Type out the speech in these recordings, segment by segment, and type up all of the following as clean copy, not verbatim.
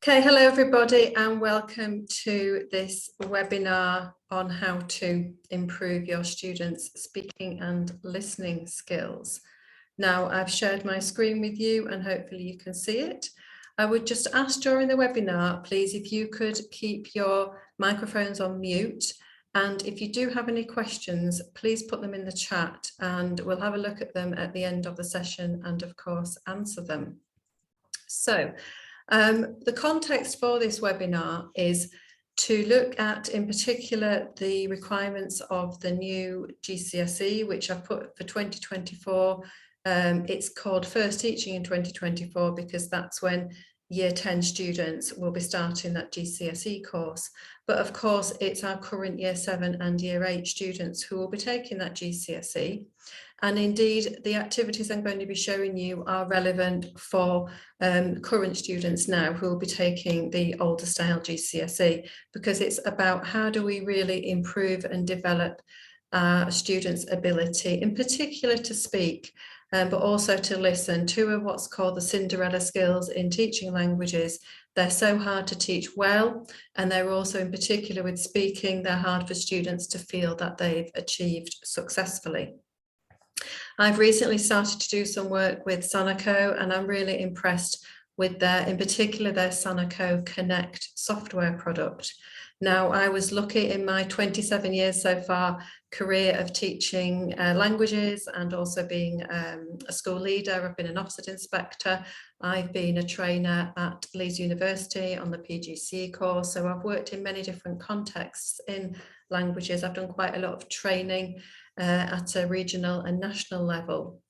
Okay, hello everybody and welcome to this webinar on how to improve your students' speaking and listening skills. Now I've shared my screen with you and hopefully you can see it. I would just ask during the webinar, please, if you could keep your microphones on mute, and if you do have any questions, please put them in the chat and we'll have a look at them at the end of the session and of course answer them. So the context for this webinar is to look at, in particular, the requirements of the new GCSE, which I've put for 2024. It's called First Teaching in 2024 because that's when Year 10 students will be starting that GCSE course. But of course, it's our current Year 7 and Year 8 students who will be taking that GCSE. And indeed, the activities I'm going to be showing you are relevant for current students now who will be taking the older style GCSE, because it's about how do we really improve and develop students' ability, in particular to speak, but also to listen. Two of what's called the Cinderella skills in teaching languages. They're so hard to teach well, and they're also, in particular with speaking, they're hard for students to feel that they've achieved successfully. I've recently started to do some work with Sanako, and I'm really impressed with their, in particular, their Sanako Connect software product. Now, I was lucky in my 27 years so far career of teaching languages and also being a school leader. I've been an offset inspector. I've been a trainer at Leeds University on the PGCE course. So I've worked in many different contexts in languages. I've done quite a lot of training at a regional and national level.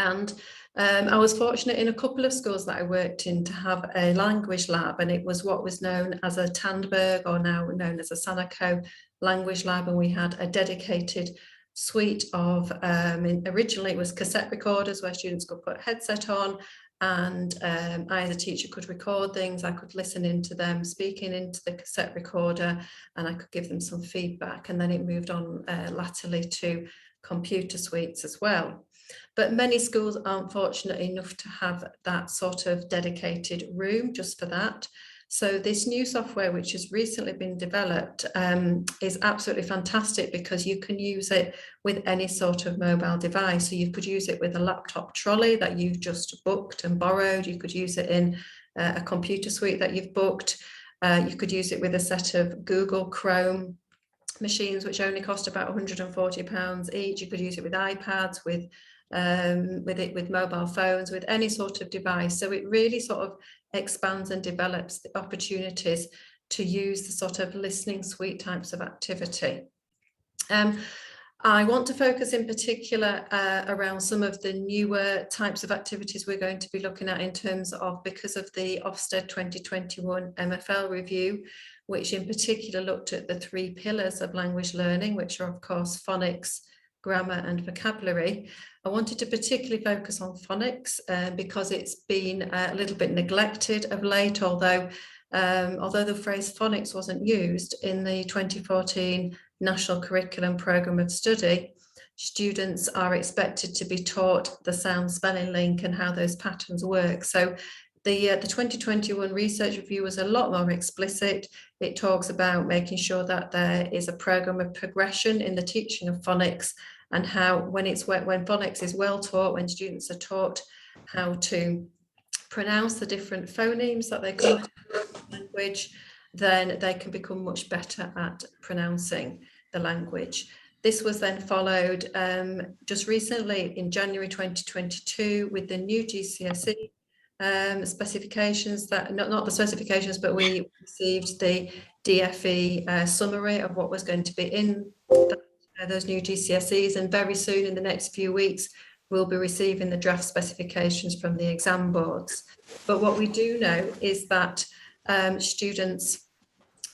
And I was fortunate in a couple of schools that I worked in to have a language lab, and it was what was known as a Tandberg, or now known as a Sanako language lab, and we had a dedicated suite of, originally it was cassette recorders where students could put a headset on, and I as a teacher could record things, I could listen into them speaking into the cassette recorder, and I could give them some feedback, and then it moved on latterly to computer suites as well. But many schools aren't fortunate enough to have that sort of dedicated room just for that. So this new software, which has recently been developed, is absolutely fantastic because you can use it with any sort of mobile device. So you could use it with a laptop trolley that you've just booked and borrowed. You could use it in a computer suite that you've booked. You could use it with a set of Google Chrome machines, which only cost about £140 each. You could use it with iPads, with mobile phones, with any sort of device. So it really sort of expands and develops the opportunities to use the sort of listening suite types of activity. I want to focus in particular around some of the newer types of activities we're going to be looking at in terms of, because of the Ofsted 2021 MFL review, which in particular looked at the 3 pillars of language learning, which are of course phonics, grammar and vocabulary. I wanted to particularly focus on phonics because it's been a little bit neglected of late, although the phrase phonics wasn't used in the 2014 National Curriculum Programme of Study. Students are expected to be taught the sound spelling link and how those patterns work. So the 2021 research review was a lot more explicit. It talks about making sure that there is a programme of progression in the teaching of phonics, and how when phonics is well taught, when students are taught how to pronounce the different phonemes that they come to the language, then they can become much better at pronouncing the language. This was then followed just recently in January 2022 with the new GCSE specifications, that not the specifications, but we received the DFE summary of what was going to be in those new GCSEs, and very soon in the next few weeks we'll be receiving the draft specifications from the exam boards. But what we do know is that students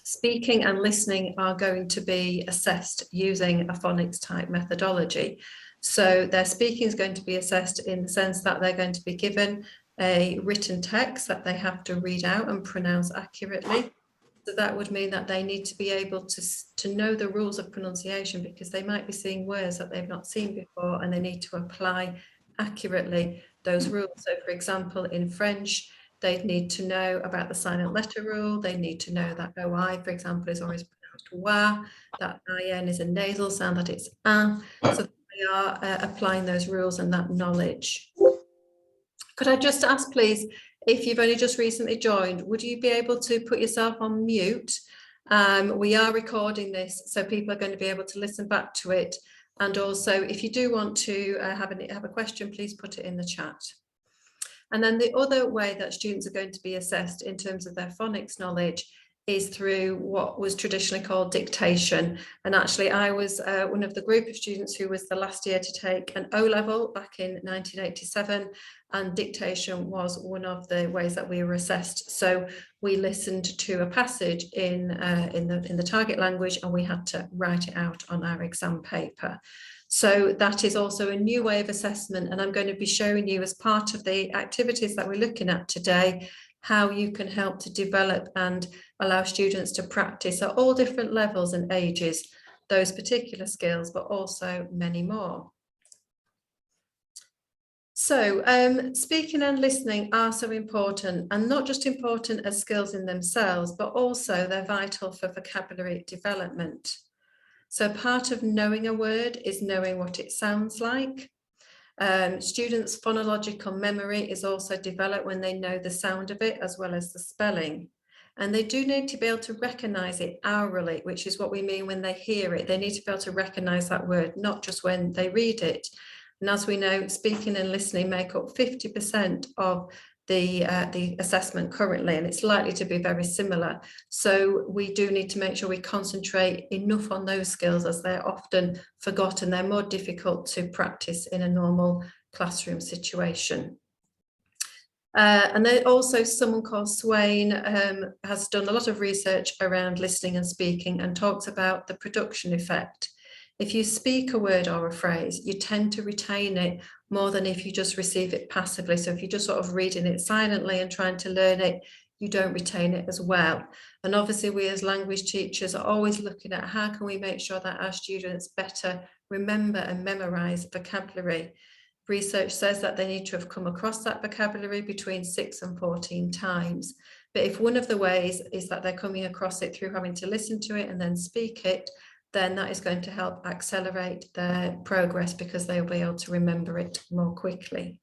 speaking and listening are going to be assessed using a phonics type methodology. So their speaking is going to be assessed in the sense that they're going to be given a written text that they have to read out and pronounce accurately. So that would mean that they need to be able to know the rules of pronunciation, because they might be seeing words that they've not seen before, and they need to apply accurately those rules. So for example, in French, They'd need to know about the silent letter rule. They need to know that OI, for example, is always pronounced wa, that IN is a nasal sound, that it's a. So they are applying those rules and that knowledge. Could I just ask, please, if you've only just recently joined, would you be able to put yourself on mute? We are recording this, so people are going to be able to listen back to it. And also, if you do want to have a question, please put it in the chat. And then the other way that students are going to be assessed in terms of their phonics knowledge is through what was traditionally called dictation. And actually, I was one of the group of students who was the last year to take an O-level back in 1987, and dictation was one of the ways that we were assessed. So we listened to a passage in the target language, and we had to write it out on our exam paper. So that is also a new way of assessment, and I'm going to be showing you as part of the activities that we're looking at today, how you can help to develop and allow students to practice at all different levels and ages those particular skills, but also many more. So speaking and listening are so important, and not just important as skills in themselves, but also they're vital for vocabulary development. So part of knowing a word is knowing what it sounds like. Students' phonological memory is also developed when they know the sound of it as well as the spelling. And they do need to be able to recognise it aurally, which is what we mean when they hear it. They need to be able to recognise that word, not just when they read it. And as we know, speaking and listening make up 50% of the assessment currently, and it's likely to be very similar. So we do need to make sure we concentrate enough on those skills, as they're often forgotten. They're more difficult to practice in a normal classroom situation. And then also someone called Swain has done a lot of research around listening and speaking, and talks about the production effect. If you speak a word or a phrase, you tend to retain it more than if you just receive it passively. So if you're just sort of reading it silently and trying to learn it, you don't retain it as well. And obviously we as language teachers are always looking at how can we make sure that our students better remember and memorize vocabulary. Research says that they need to have come across that vocabulary between 6 and 14 times. But if one of the ways is that they're coming across it through having to listen to it and then speak it, then that is going to help accelerate their progress, because they'll be able to remember it more quickly.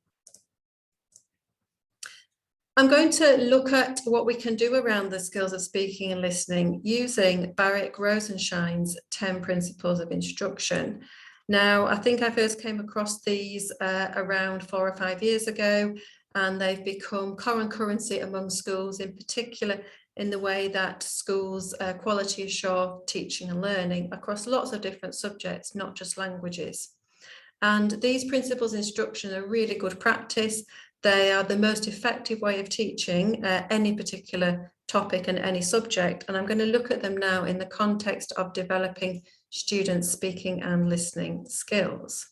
I'm going to look at what we can do around the skills of speaking and listening using Barrick Rosenshine's 10 principles of instruction. Now, I think I first came across these around 4 or 5 years ago, and they've become current currency among schools, in particular in the way that schools quality assure teaching and learning across lots of different subjects, not just languages. And these principles of instruction are really good practice. They are the most effective way of teaching any particular topic and any subject. And I'm going to look at them now in the context of developing students' speaking and listening skills.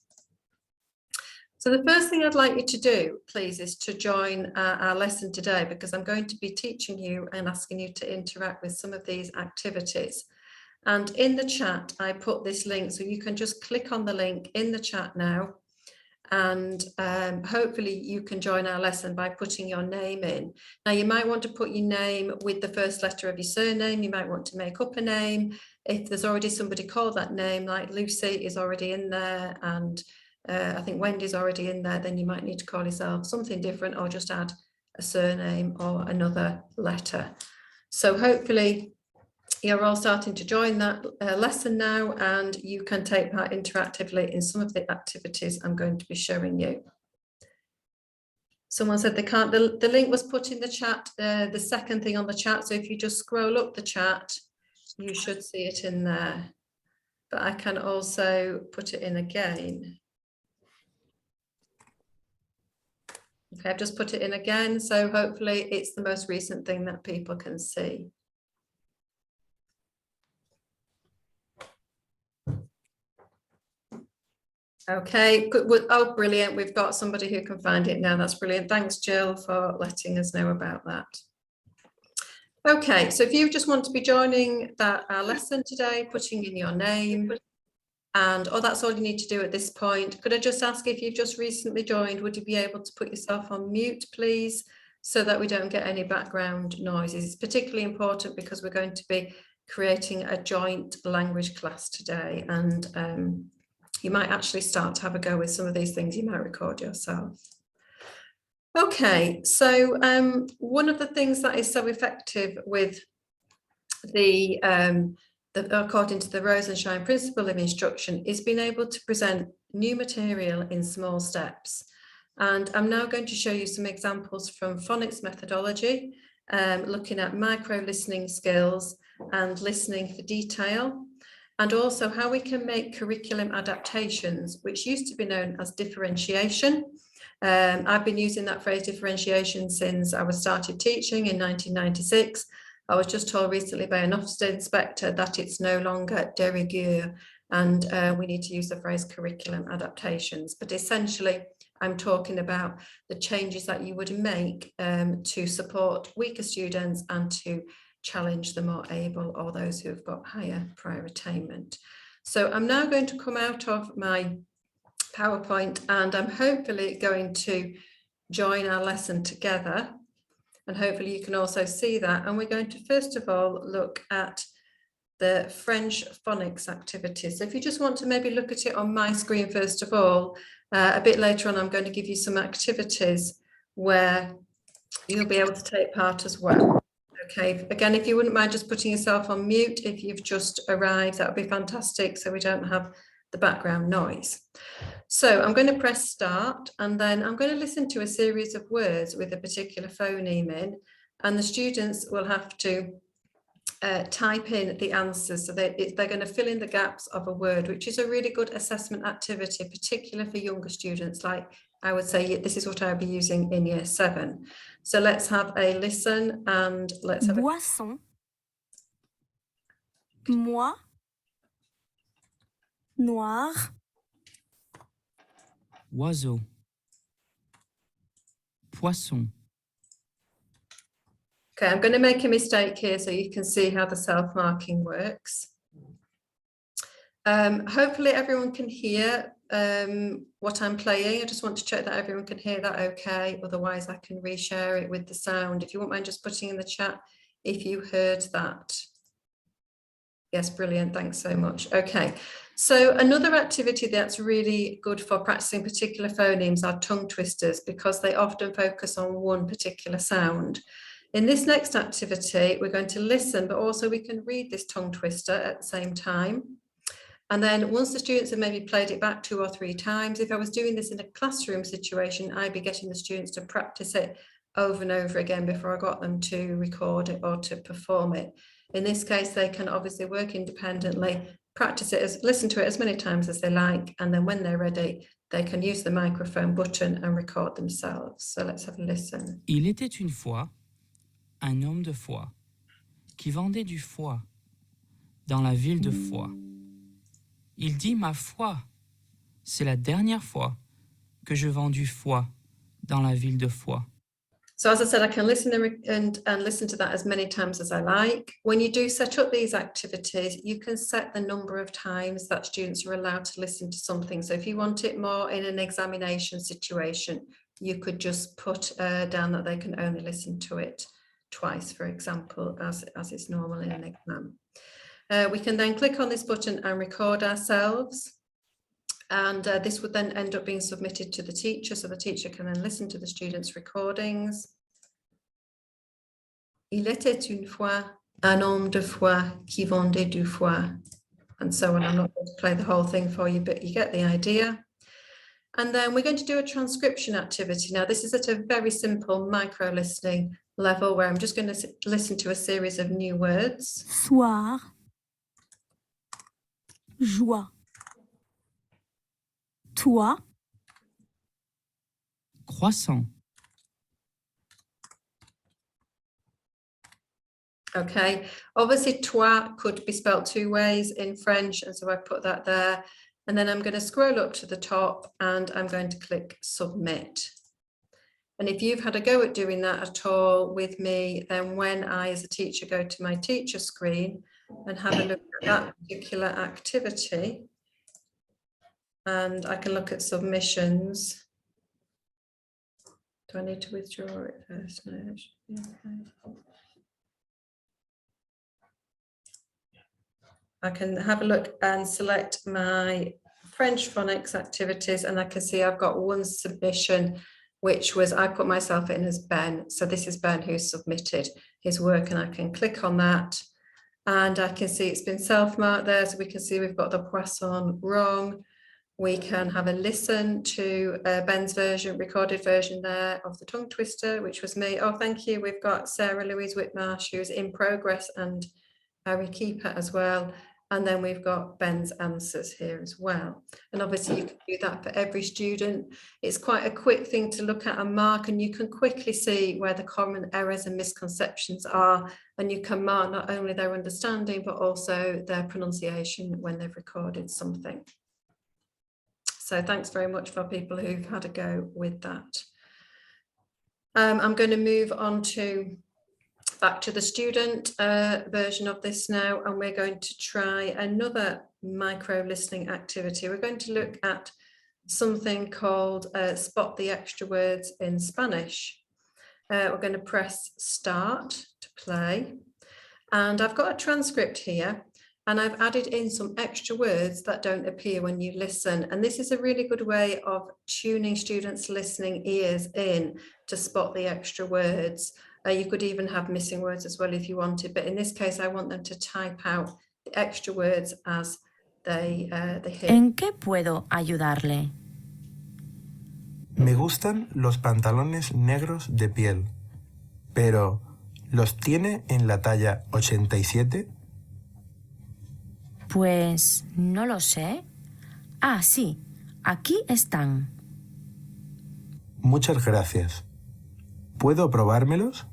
So the first thing I'd like you to do, please, is to join our lesson today, because I'm going to be teaching you and asking you to interact with some of these activities. And in the chat, I put this link, so you can just click on the link in the chat now, and hopefully you can join our lesson by putting your name in. Now, you might want to put your name with the first letter of your surname. You might want to make up a name. If there's already somebody called that name, like Lucy is already in there, and I think Wendy's already in there, then you might need to call yourself something different, or just add a surname or another letter. So hopefully you're all starting to join that lesson now, and you can take part interactively in some of the activities I'm going to be showing you. Someone said they can't, the link was put in the chat, the second thing on the chat. So if you just scroll up the chat, you should see it in there. But I can also put it in again. Okay, I've just put it in again, so hopefully it's the most recent thing that people can see. Okay, good. Oh, brilliant. We've got somebody who can find it now. That's brilliant. Thanks, Jill, for letting us know about that. Okay, so if you just want to be joining our lesson today, putting in your name, and that's all you need to do at this point. Could I just ask, if you've just recently joined, would you be able to put yourself on mute, please? so that we don't get any background noises. It's particularly important because we're going to be creating a joint language class today, and you might actually start to have a go with some of these things. You might record yourself. Okay, so one of the things that is so effective with the according to the Rose and Shine principle of instruction is being able to present new material in small steps. And I'm now going to show you some examples from phonics methodology, looking at micro listening skills and listening for detail, and also how we can make curriculum adaptations, which used to be known as differentiation. I've been using that phrase differentiation since I started teaching in 1996. I was just told recently by an Ofsted inspector that it's no longer de rigueur, and we need to use the phrase curriculum adaptations. But essentially, I'm talking about the changes that you would make to support weaker students and to challenge the more able or those who have got higher prior attainment. So I'm now going to come out of my PowerPoint, and I'm hopefully going to join our lesson together. And hopefully you can also see that. And we're going to first of all look at the French phonics activities. So if you just want to maybe look at it on my screen first of all, a bit later on I'm going to give you some activities where you'll be able to take part as well. Okay, again, if you wouldn't mind just putting yourself on mute if you've just arrived, that would be fantastic, so we don't have the background noise. So I'm going to press start, and then I'm going to listen to a series of words with a particular phoneme in, and the students will have to type in the answers. So they're going to fill in the gaps of a word, which is a really good assessment activity, particularly for younger students. Like I would say, this is what I'll be using in year 7. So let's have a listen, and let's have boisson, moi, noir, oiseau, poisson. Okay, I'm going to make a mistake here so you can see how the self-marking works. Hopefully everyone can hear what I'm playing. I just want to check that everyone can hear that okay. Otherwise I can reshare it with the sound. If you won't mind just putting in the chat if you heard that. Yes, brilliant. Thanks so much. Okay, so another activity that's really good for practicing particular phonemes are tongue twisters, because they often focus on one particular sound. In this next activity, we're going to listen, but also we can read this tongue twister at the same time. And then once the students have maybe played it back 2 or 3 times, if I was doing this in a classroom situation, I'd be getting the students to practice it over and over again before I got them to record it or to perform it. In this case, they can obviously work independently, practice it, listen to it as many times as they like, and then when they're ready, they can use the microphone button and record themselves. So let's have a listen. Il était une fois un homme de foi qui vendait du foie dans la ville de Foix. Il dit: ma foi, c'est la dernière fois que je vends du foie dans la ville de Foix. So as I said, I can listen and listen to that as many times as I like. When you do set up these activities, you can set the number of times that students are allowed to listen to something. So if you want it more in an examination situation, you could just put down that they can only listen to it twice, for example, as is normal in an exam. We can then click on this button and record ourselves. And this would then end up being submitted to the teacher, so the teacher can then listen to the students' recordings. Il était une fois un homme de foi qui vendait du foie, and so on. I'm not going to play the whole thing for you, but you get the idea. And then we're going to do a transcription activity. Now, this is at a very simple micro listening level where I'm just going to listen to a series of new words. soir, joie, toi, Croissant, Okay, obviously toi could be spelled 2 ways in French, and so I put that there. And then I'm going to scroll up to the top and I'm going to click submit. And if you've had a go at doing that at all with me, then when I as a teacher go to my teacher screen and have a look at that particular activity, and I can look at submissions, Do I need to withdraw it first? No, that should be okay. I can have a look and select my French phonics activities, and I can see I've got one submission, which was I put myself in as Ben. So this is Ben who submitted his work, and I can click on that. And I can see it's been self-marked there. So we can see we've got the Poisson wrong. We can have a listen to Ben's version, recorded version there of the tongue twister, which was me. Oh, thank you. We've got Sarah Louise Whitmarsh, who's in progress, and Harry Keeper as well. And then we've got Ben's answers here as well. And obviously you can do that for every student. It's quite a quick thing to look at and mark, and you can quickly see where the common errors and misconceptions are. And you can mark not only their understanding, but also their pronunciation when they've recorded something. So thanks very much for people who've had a go with that. I'm going to move on to back to the student version of this now, and we're going to try another micro listening activity. We're going to look at something called Spot the Extra Words in Spanish. We're going to press start to play, and I've got a transcript here, and I've added in some extra words that don't appear when you listen. And this is a really good way of tuning students' listening ears in to spot the extra words. You could even have missing words as well if you wanted, but in this case, I want them to type out the extra words as they hear. ¿En qué puedo ayudarle? Me gustan los pantalones negros de piel, pero ¿los tiene en la talla 87? Pues no lo sé. Ah, sí, aquí están. Muchas gracias. ¿Puedo probármelos?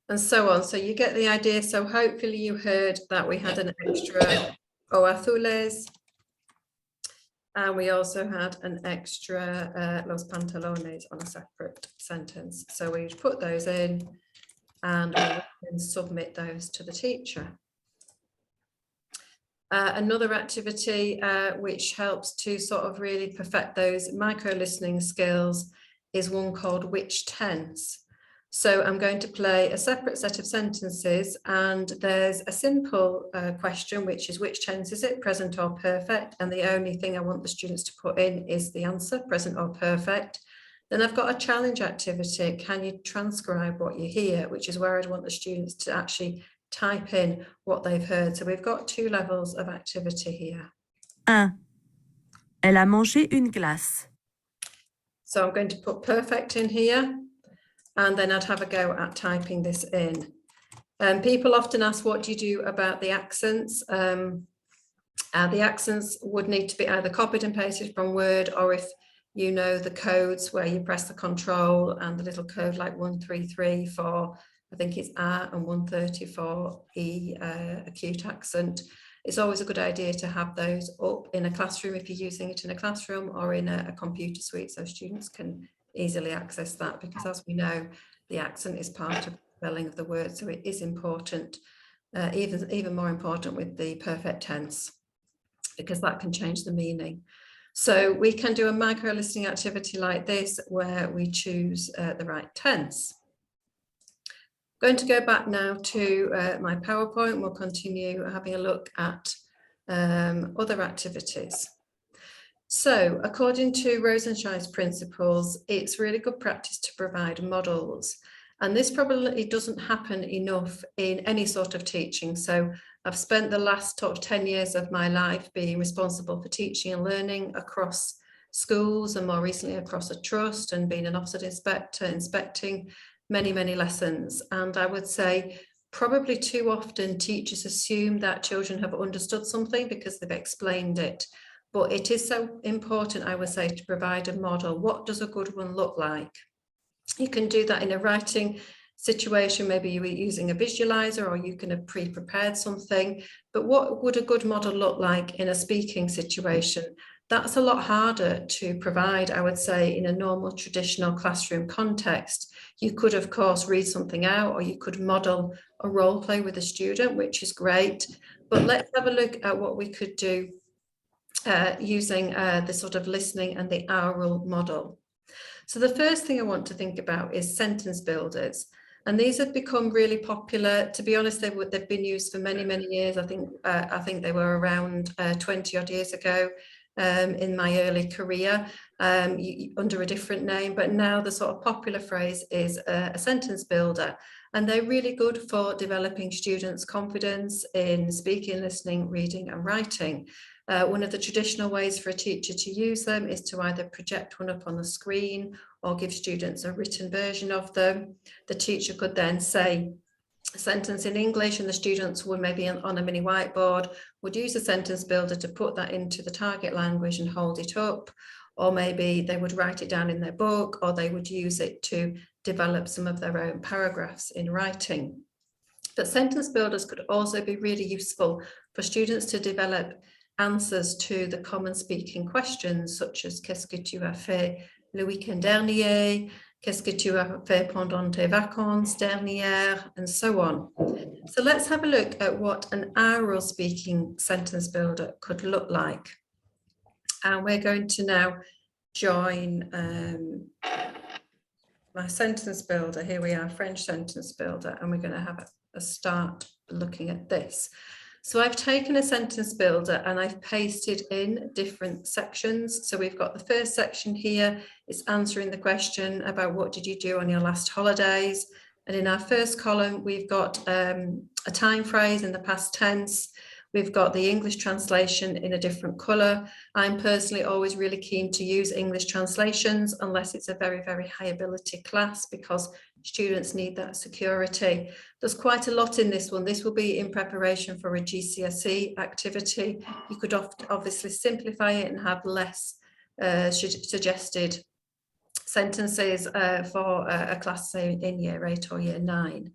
And so on. So you get the idea. So hopefully you heard that we had an extra o azules. And we also had an extra los pantalones on a separate sentence. So we put those in and we can submit those to the teacher. Another activity which helps to sort of really perfect those micro listening skills is one called which tense. So I'm going to play a separate set of sentences, and there's a simple question, which is which tense is it, present or perfect? And the only thing I want the students to put in is the answer, present or perfect. Then I've got a challenge activity. Can you transcribe what you hear? Which is where I'd want the students to actually type in what they've heard. So we've got two levels of activity here. 1. Elle a mangé une glace. So I'm going to put perfect in here, and then I'd have a go at typing this in. People often ask, what do you do about the accents? The accents would need to be either copied and pasted from Word, or if you know the codes where you press the control and the little code like 133 for, I think it's A, and 130 for E, acute accent. It's always a good idea to have those up in a classroom if you're using it in a classroom, or in a computer suite, so students can easily access that, because as we know, the accent is part of the spelling of the word, so it is important, even more important with the perfect tense, because that can change the meaning. So we can do a micro listening activity like this where we choose the right tense. Going to go back now to my PowerPoint. We'll continue having a look at other activities. So according to Rosenschei's principles, it's really good practice to provide models. And this probably doesn't happen enough in any sort of teaching. So I've spent the last 10 years of my life being responsible for teaching and learning across schools, and more recently across a trust, and being an offset inspector, inspecting many, many lessons. And I would say probably too often teachers assume that children have understood something because they've explained it. But it is so important, I would say, to provide a model. What does a good one look like? You can do that in a writing situation. Maybe you were using a visualizer, or you can have pre-prepared something. But what would a good model look like in a speaking situation? That's a lot harder to provide, I would say, in a normal traditional classroom context. You could, of course, read something out, or you could model a role play with a student, which is great. But let's have a look at what we could do using the sort of listening and the oral model. So the first thing I want to think about is sentence builders. And these have become really popular. To be honest, they've been used for many, many years. I think they were around 20 odd years ago in my early career under a different name. But now the sort of popular phrase is a sentence builder. And they're really good for developing students' confidence in speaking, listening, reading and writing. One of the traditional ways for a teacher to use them is to either project one up on the screen or give students a written version of them. The teacher could then say a sentence in English and the students would maybe on a mini whiteboard would use a sentence builder to put that into the target language and hold it up. Or maybe they would write it down in their book, or they would use it to develop some of their own paragraphs in writing. But sentence builders could also be really useful for students to develop answers to the common speaking questions, such as qu'est-ce que tu as fait le week-end dernier, qu'est-ce que tu as fait pendant tes vacances dernières, and so on. So let's have a look at what an oral speaking sentence builder could look like. And we're going to now join my sentence builder. Here we are, French sentence builder, and we're going to have a start looking at this. So I've taken a sentence builder and I've pasted in different sections. So we've got the first section here, it's answering the question about what did you do on your last holidays. And in our first column, we've got a time phrase in the past tense. We've got the English translation in a different colour. I'm personally always really keen to use English translations unless it's a very, very high ability class, because students need that security. There's quite a lot in this one. This will be in preparation for a GCSE activity. You could obviously simplify it and have less suggested sentences for a class, say, in year 8 or year 9.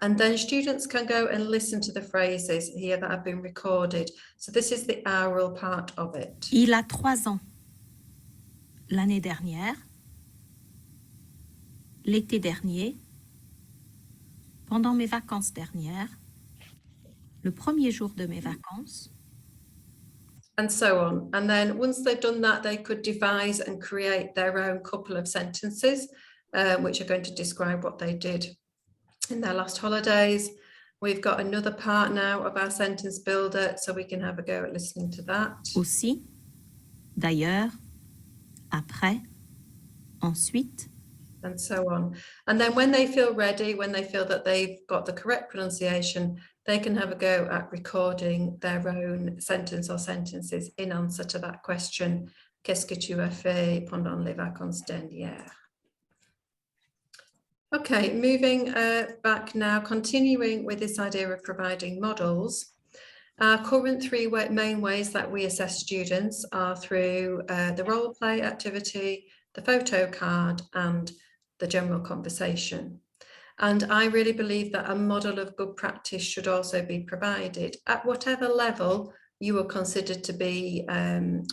And then students can go and listen to the phrases here that have been recorded. So this is the oral part of it. Il a 3 ans. L'année dernière, l'été dernier, pendant mes vacances dernières, le premier jour de mes vacances. And so on. And then once they've done that, they could devise and create their own couple of sentences, which are going to describe what they did in their last holidays. We've got another part now of our sentence builder, so we can have a go at listening to that. Aussi, d'ailleurs, après, ensuite. And so on. And then when they feel ready, when they feel that they've got the correct pronunciation, they can have a go at recording their own sentence or sentences in answer to that question. Qu'est-ce que tu as fait pendant les vacances dernières? Okay, moving back now, continuing with this idea of providing models. Our current 3 main ways that we assess students are through the role play activity, the photo card, and the general conversation. And I really believe that a model of good practice should also be provided at whatever level you are considered to be,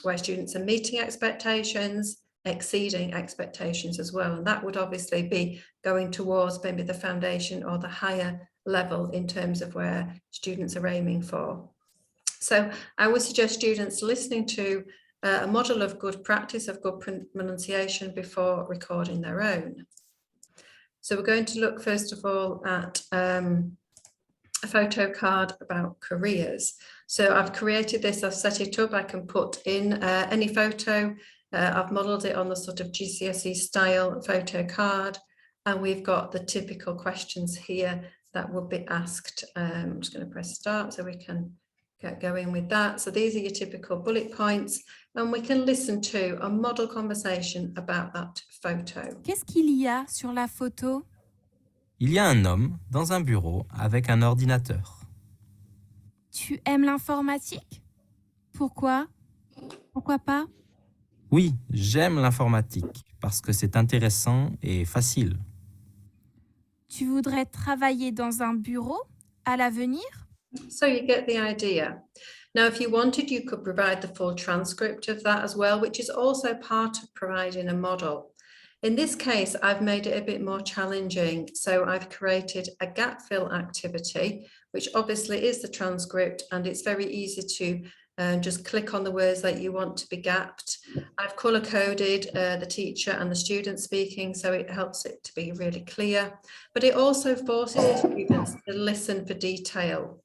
where students are meeting expectations, exceeding expectations as well. And that would obviously be going towards maybe the foundation or the higher level in terms of where students are aiming for. So I would suggest students listening to a model of good practice, of good pronunciation before recording their own. So we're going to look first of all at a photo card about careers. So I've created this, I've set it up, I can put in any photo. I've modelled it on the sort of GCSE style photo card, and we've got the typical questions here that will be asked. I'm just going to press start so we can get going with that. So these are your typical bullet points, and we can listen to a model conversation about that photo. Qu'est-ce qu'il y a sur la photo? Il y a un homme dans un bureau avec un ordinateur. Tu aimes l'informatique? Pourquoi? Pourquoi pas? Oui, j'aime l'informatique parce que c'est intéressant et facile. Tu voudrais travailler dans un bureau à l'avenir? So you get the idea. Now, if you wanted, you could provide the full transcript of that as well, which is also part of providing a model. In this case, I've made it a bit more challenging. So I've created a gap fill activity, which obviously is the transcript, and it's very easy to and just click on the words that you want to be gapped. I've color coded the teacher and the student speaking, so it helps it to be really clear, but it also forces the students to listen for detail.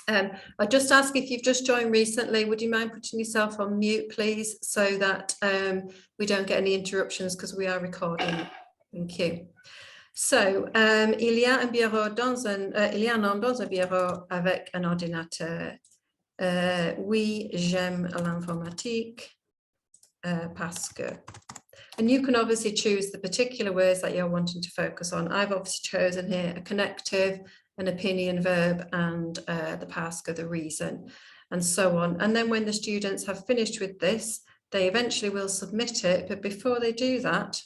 I just ask, if you've just joined recently, would you mind putting yourself on mute, please, so that we don't get any interruptions, because we are recording. Thank you. So, il y a un bureau il y a un homme dans un bureau avec un ordinateur. Oui, j'aime l'informatique parce que. And you can obviously choose the particular words that you're wanting to focus on. I've obviously chosen here a connective, an opinion verb, and the parce que, the reason, and so on. And then when the students have finished with this, they eventually will submit it. But before they do that,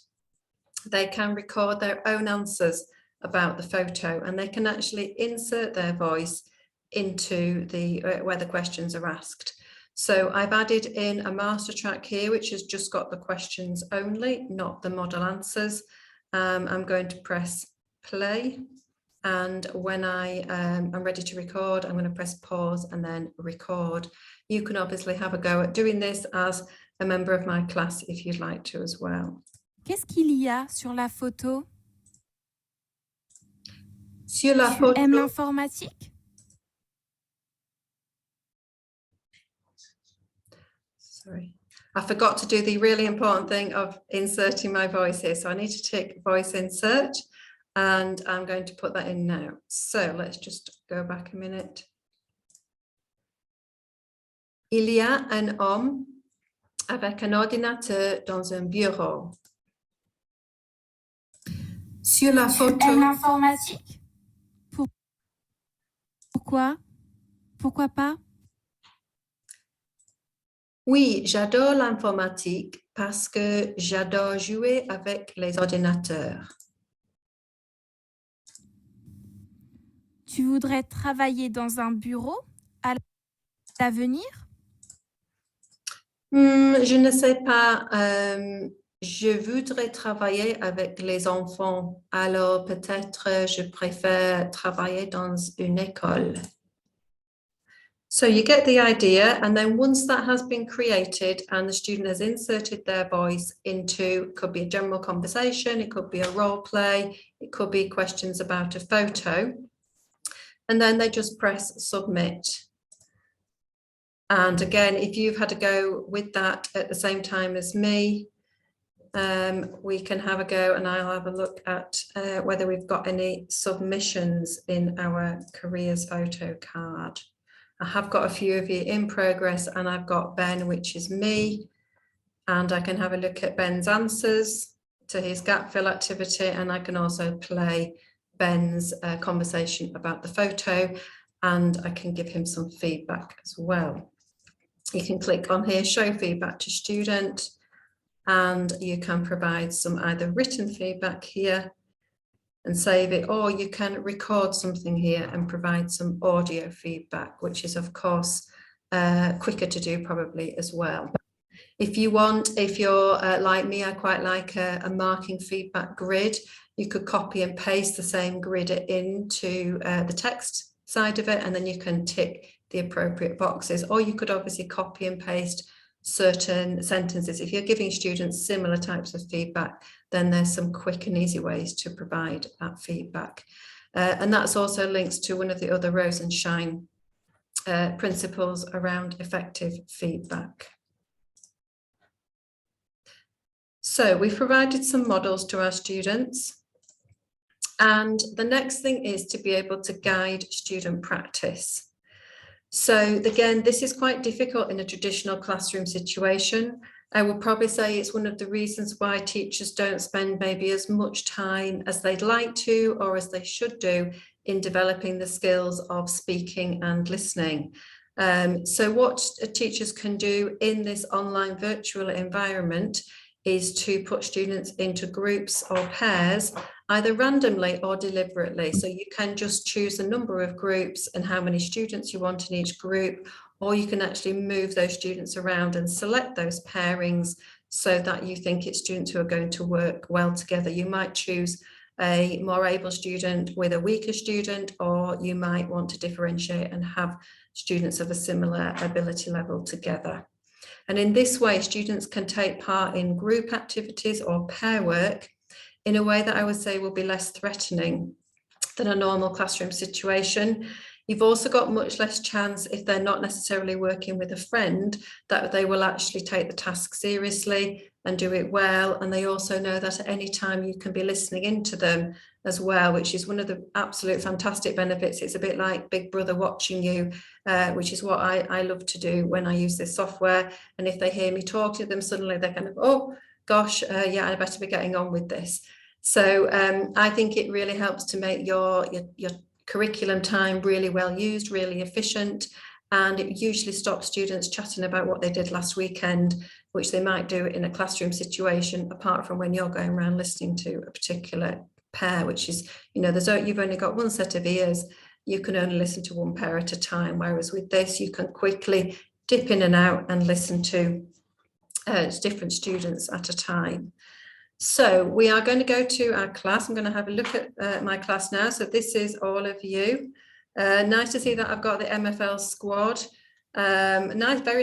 they can record their own answers about the photo, and they can actually insert their voice into the where the questions are asked. So I've added in a master track here, which has just got the questions only, not the model answers. I'm going to press play, and when I'm ready to record, I'm going to press pause and then record. You can obviously have a go at doing this as a member of my class if you'd like to as well. Qu'est-ce qu'il y a sur la photo? Sur la Tu photo, aimes l'informatique? sorry, I forgot to do the really important thing of inserting my voice here. So I need to take voice insert, and I'm going to put that in now. So let's just go back a minute. Il y a un homme avec un ordinateur dans un bureau. Sur la Tu photo, aimes l'informatique? Pourquoi? Pourquoi pas? oui, j'adore l'informatique parce que j'adore jouer avec les ordinateurs. Tu voudrais travailler dans un bureau à l'avenir? Je ne sais pas. Je voudrais travailler avec les enfants, alors peut-être je préfère travailler dans une école. So you get the idea, and then once that has been created and the student has inserted their voice into, could be a general conversation, it could be a role play, it could be questions about a photo, and then they just press submit. And again, if you've had a go with that at the same time as me, we can have a go, and I'll have a look at whether we've got any submissions in our careers photo card. I have got a few of you in progress, and I've got Ben, which is me, and I can have a look at Ben's answers to his gap fill activity, and I can also play Ben's conversation about the photo, and I can give him some feedback as well. You can click on here, show feedback to student, and you can provide some either written feedback here and save it, or you can record something here and provide some audio feedback, which is of course quicker to do probably as well. If you want, if you're like me, I quite like a marking feedback grid. You could copy and paste the same grid into the text side of it, and then you can tick the appropriate boxes, or you could obviously copy and paste certain sentences. If you're giving students similar types of feedback, then there's some quick and easy ways to provide that feedback. And that's also links to one of the other Rose and Shine principles around effective feedback. So we've provided some models to our students. And the next thing is to be able to guide student practice. So again, this is quite difficult in a traditional classroom situation. I would probably say it's one of the reasons why teachers don't spend maybe as much time as they'd like to, or as they should do, in developing the skills of speaking and listening. So what teachers can do in this online virtual environment is to put students into groups or pairs, either randomly or deliberately. So you can just choose a number of groups and how many students you want in each group, or you can actually move those students around and select those pairings so that you think it's students who are going to work well together. You might choose a more able student with a weaker student, or or you might want to differentiate and have students of a similar ability level together. And in this way, students can take part in group activities or pair work in a way that I would say will be less threatening than a normal classroom situation. You've also got much less chance, if they're not necessarily working with a friend, that they will actually take the task seriously and do it well. And they also know that at any time you can be listening into them as well, which is one of the absolute fantastic benefits. It's a bit like Big Brother watching you, which is what I love to do when I use this software. And if they hear me talk to them, suddenly they're kind of, oh gosh, yeah, I better be getting on with this. So I think it really helps to make your curriculum time really well used, really efficient, and it usually stops students chatting about what they did last weekend, which they might do in a classroom situation, apart from when you're going around listening to a particular pair, which is, you know, you've only got one set of ears, you can only listen to one pair at a time, whereas with this you can quickly dip in and out and listen to different students at a time. So we are going to go to our class. I'm going to have a look at my class now. So this is all of you. Nice to see that I've got the MFL squad. Very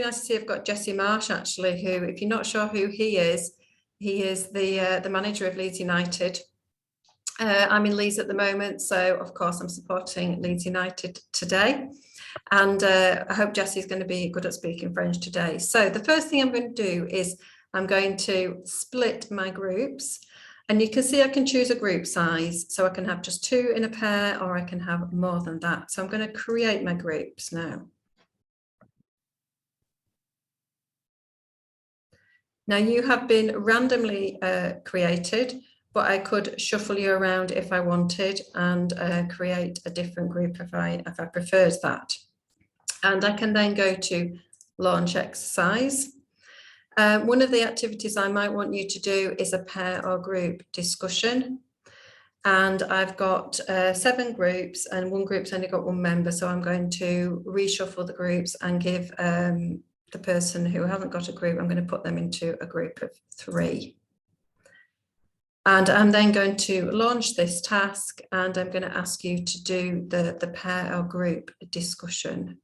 nice to see I've got Jesse Marsh, actually, who, if you're not sure who he is the manager of Leeds United. I'm in Leeds at the moment, so of course I'm supporting Leeds United today. And I hope Jesse's going to be good at speaking French today. So the first thing I'm going to do is I'm going to split my groups, and you can see I can choose a group size. So I can have just 2 in a pair, or I can have more than that. So I'm going to create my groups now. Now you have been randomly created, but I could shuffle you around if I wanted and create a different group if I preferred that. And I can then go to launch exercise. One of the activities I might want you to do is a pair or group discussion. And I've got 7 groups, and one group's only got 1 member. So I'm going to reshuffle the groups and give the person who hasn't got a group, I'm going to put them into a group of 3. And I'm then going to launch this task, and I'm going to ask you to do the pair or group discussion.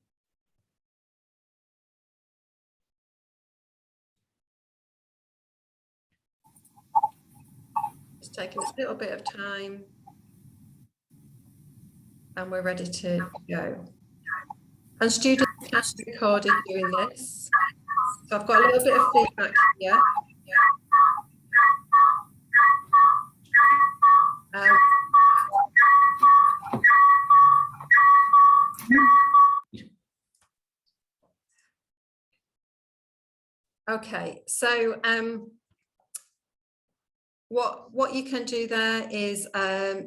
It's taking a little bit of time, and we're ready to go. And students can be recorded doing this. So I've got a little bit of feedback here. Okay, so what you can do there is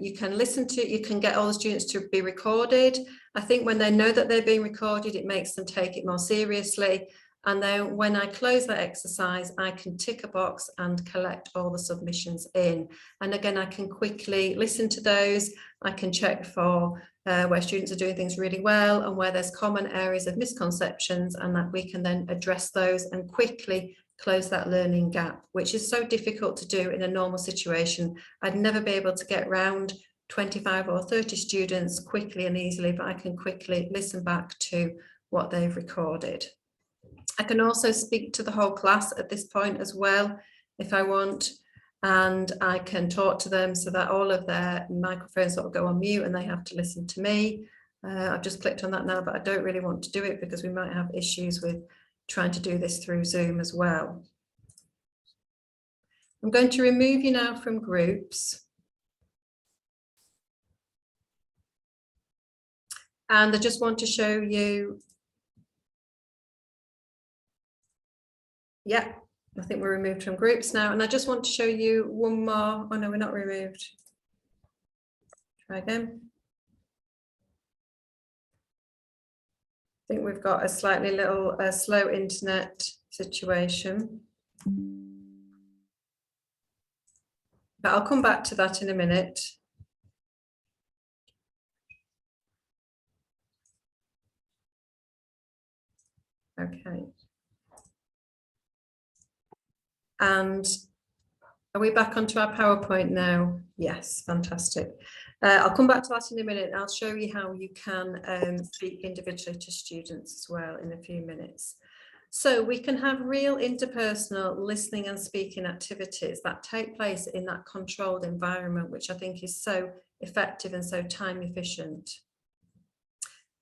you can get all the students to be recorded. I think when they know that they're being recorded, it makes them take it more seriously. And then when I close that exercise, I can tick a box and collect all the submissions in. And again, I can quickly listen to those. I can check for where students are doing things really well and where there's common areas of misconceptions, and that we can then address those and quickly close that learning gap, which is so difficult to do in a normal situation. I'd never be able to get around 25 or 30 students quickly and easily, but I can quickly listen back to what they've recorded. I can also speak to the whole class at this point as well, if I want, and I can talk to them so that all of their microphones sort of go on mute and they have to listen to me. I've just clicked on that now, but I don't really want to do it because we might have issues with trying to do this through Zoom as well. I'm going to remove you now from groups. And I just want to show you, yeah, I think we're removed from groups now. And I just want to show you one more. Oh no, we're not removed. Try again. I think we've got a slightly little slow internet situation. But I'll come back to that in a minute. Okay. And Are we back onto our PowerPoint now? Yes, fantastic. I'll come back to that in a minute. I'll show you how you can speak individually to students as well in a few minutes. So we can have real interpersonal listening and speaking activities that take place in that controlled environment, which I think is so effective and so time efficient.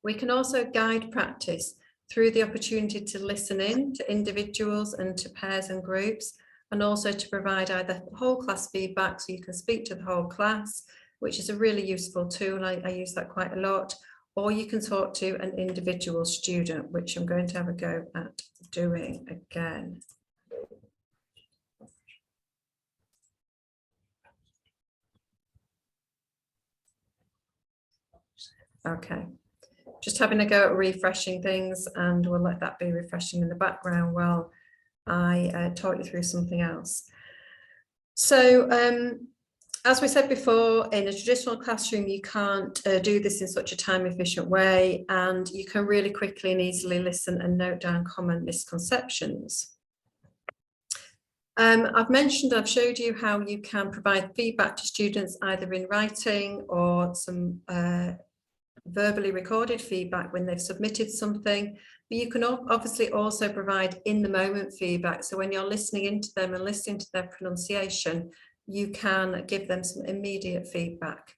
We can also guide practice through the opportunity to listen in to individuals and to pairs and groups, and also to provide either whole class feedback, so you can speak to the whole class, which is a really useful tool. I use that quite a lot. Or you can talk to an individual student, which I'm going to have a go at doing again. Okay, just having a go at refreshing things, and we'll let that be refreshing in the background while I talk you through something else. So as we said before, in a traditional classroom, you can't do this in such a time efficient way, and you can really quickly and easily listen and note down common misconceptions. I've showed you how you can provide feedback to students either in writing or some verbally recorded feedback when they've submitted something, but you can obviously also provide in the moment feedback. So when you're listening into them and listening to their pronunciation, you can give them some immediate feedback.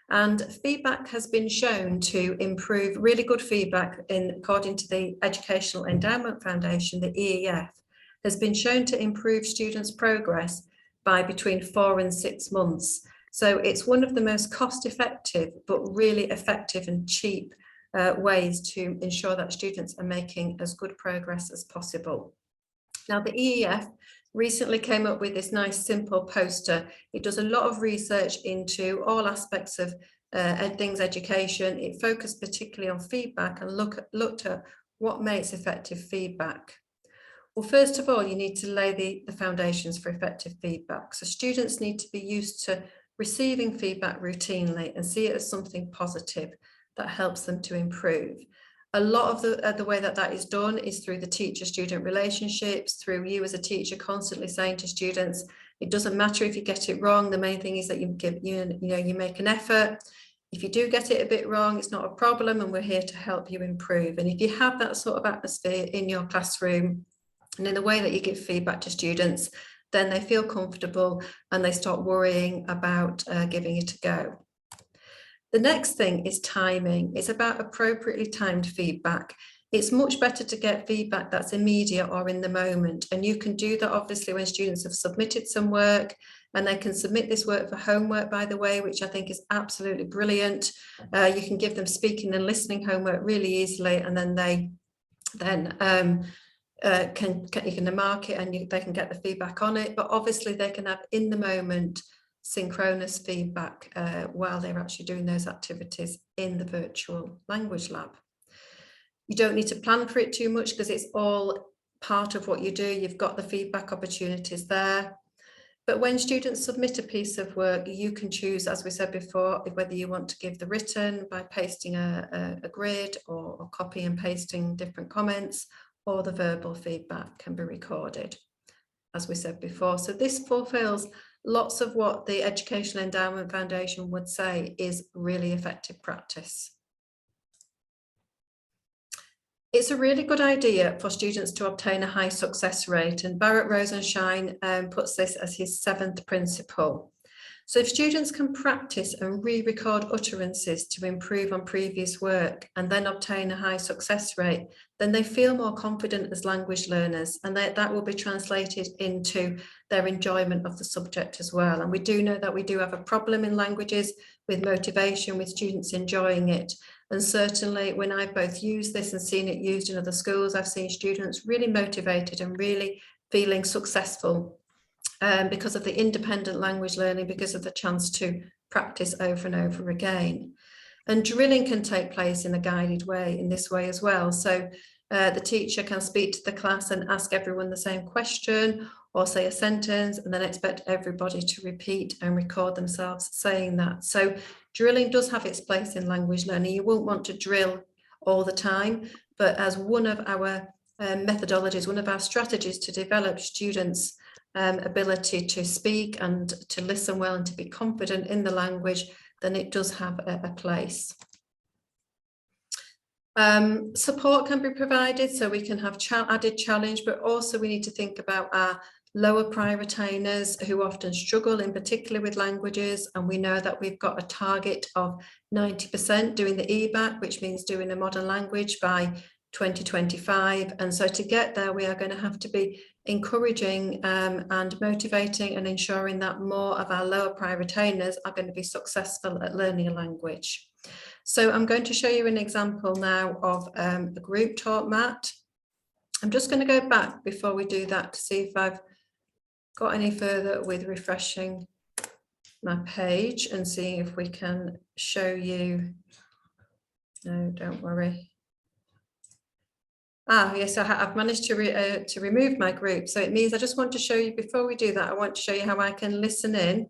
And feedback has been shown to improve, really good feedback, according to the Educational Endowment Foundation, the EEF, has been shown to improve students' progress by between 4 and 6 months. So it's one of the most cost-effective, but really effective and cheap ways to ensure that students are making as good progress as possible. Now, the EEF recently came up with this nice, simple poster. It does a lot of research into all aspects of things education. It focused particularly on feedback and looked at what makes effective feedback. Well, first of all, you need to lay the foundations for effective feedback. So students need to be used to receiving feedback routinely and see it as something positive that helps them to improve. A lot of the way that is done is through the teacher-student relationships, through you as a teacher constantly saying to students, it doesn't matter if you get it wrong. The main thing is that you make an effort. If you do get it a bit wrong, it's not a problem, and we're here to help you improve. And if you have that sort of atmosphere in your classroom and in the way that you give feedback to students, then they feel comfortable and they start worrying about giving it a go. The next thing is timing. It's about appropriately timed feedback. It's much better to get feedback that's immediate or in the moment. And you can do that obviously when students have submitted some work, and they can submit this work for homework, by the way, which I think is absolutely brilliant. You can give them speaking and listening homework really easily, and then you can mark it and they can get the feedback on it, but obviously they can have in the moment synchronous feedback while they're actually doing those activities in the virtual language lab. You don't need to plan for it too much because it's all part of what you do. You've got the feedback opportunities there. But when students submit a piece of work, you can choose, as we said before, whether you want to give the written by pasting a grid or copy and pasting different comments, or the verbal feedback can be recorded, as we said before. So this fulfills lots of what the Educational Endowment Foundation would say is really effective practice. It's a really good idea for students to obtain a high success rate, and Barrett Rosenshine puts this as his 7th principle. So if students can practice and re-record utterances to improve on previous work and then obtain a high success rate, then they feel more confident as language learners, and that will be translated into their enjoyment of the subject as well. And we do know that we do have a problem in languages with motivation, with students enjoying it. And certainly when I've both used this and seen it used in other schools, I've seen students really motivated and really feeling successful because of the independent language learning, because of the chance to practice over and over again. And drilling can take place in a guided way in this way as well. So the teacher can speak to the class and ask everyone the same question or say a sentence, and then expect everybody to repeat and record themselves saying that. So drilling does have its place in language learning. You won't want to drill all the time, but as one of our methodologies, one of our strategies to develop students' ability to speak and to listen well and to be confident in the language, then it does have a place. Support can be provided, so we can have added challenge, but also we need to think about our lower prior retainers who often struggle in particular with languages, and we know that we've got a target of 90% doing the EBAC, which means doing a modern language by 2025. And so to get there, we are going to have to be encouraging and motivating and ensuring that more of our lower prior retainers are going to be successful at learning a language. So I'm going to show you an example now of a group talk mat. I'm just going to go back before we do that to see if I've got any further with refreshing my page and seeing if we can show you. No, don't worry. Yes, I've managed to remove my group. So it means I just want to show you, before we do that, I want to show you how I can listen in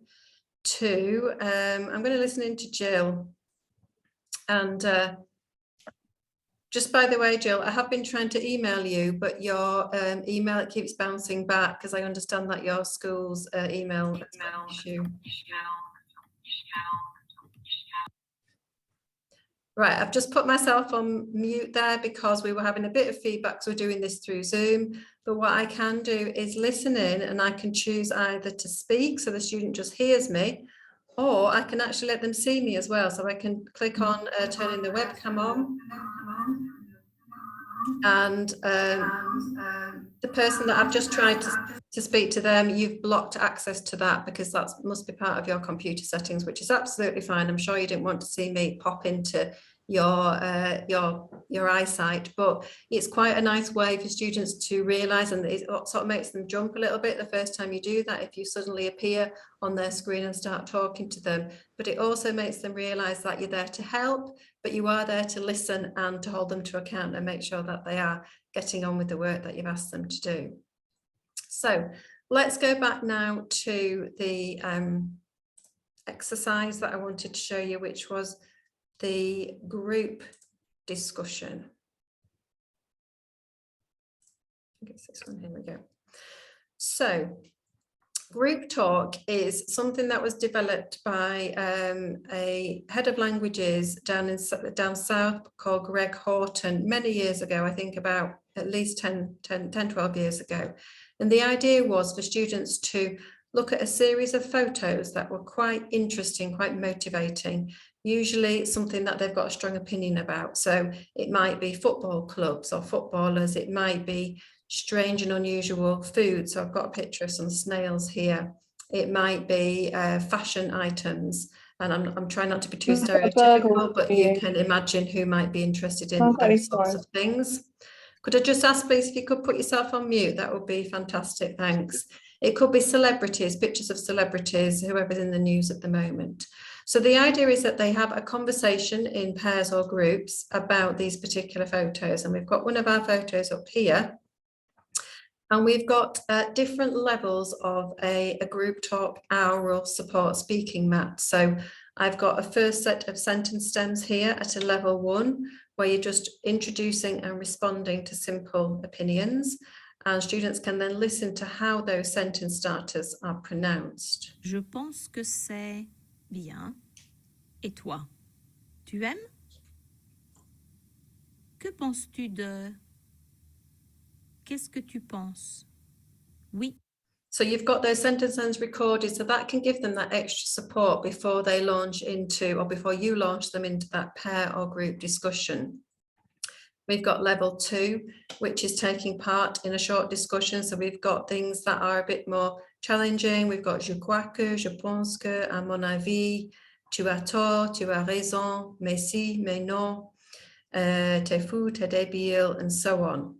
to, I'm going to listen in to Jill. And just by the way, Jill, I have been trying to email you, but your email, it keeps bouncing back because I understand that your school's email issue. Right, I've just put myself on mute there because we were having a bit of feedback, so we're doing this through Zoom. But what I can do is listen in, and I can choose either to speak, so the student just hears me, or I can actually let them see me as well. So I can click on turning the webcam on. And the person that I've just tried to speak to them, you've blocked access to that because that must be part of your computer settings, which is absolutely fine. I'm sure you didn't want to see me pop into your eyesight, but it's quite a nice way for students to realise, and it sort of makes them jump a little bit the first time you do that, if you suddenly appear on their screen and start talking to them. But it also makes them realise that you're there to help, but you are there to listen and to hold them to account and make sure that they are getting on with the work that you've asked them to do. So let's go back now to the exercise that I wanted to show you, which was the group discussion. I think it's this one, here we go. So group talk is something that was developed by a head of languages down south called Greg Horton many years ago, I think about at least 12 years ago. And the idea was for students to look at a series of photos that were quite interesting, quite motivating, usually something that they've got a strong opinion about. So it might be football clubs or footballers, it might be strange and unusual food. So I've got a picture of some snails here. It might be fashion items. And I'm trying not to be too stereotypical, but you can imagine who might be interested in those sorts of things. Could I just ask, please, if you could put yourself on mute? That would be fantastic, thanks. It could be celebrities, pictures of celebrities, whoever's in the news at the moment. So the idea is that they have a conversation in pairs or groups about these particular photos. And we've got one of our photos up here. And we've got different levels of a group talk oral support speaking mat. So I've got a first set of sentence stems here at a level 1, where you're just introducing and responding to simple opinions. And students can then listen to how those sentence starters are pronounced. Je pense que c'est bien. Et toi, tu aimes? Que penses-tu de? Qu'est-ce que tu penses? Oui. So you've got those sentence ends recorded, so that can give them that extra support before they launch into, or before you launch them into that pair or group discussion. We've got level 2, which is taking part in a short discussion. So we've got things that are a bit more challenging. We've got je crois que, je pense que, à mon avis, tu as tort, tu as raison, mais si, mais non, t'es fou, t'es débile, and so on.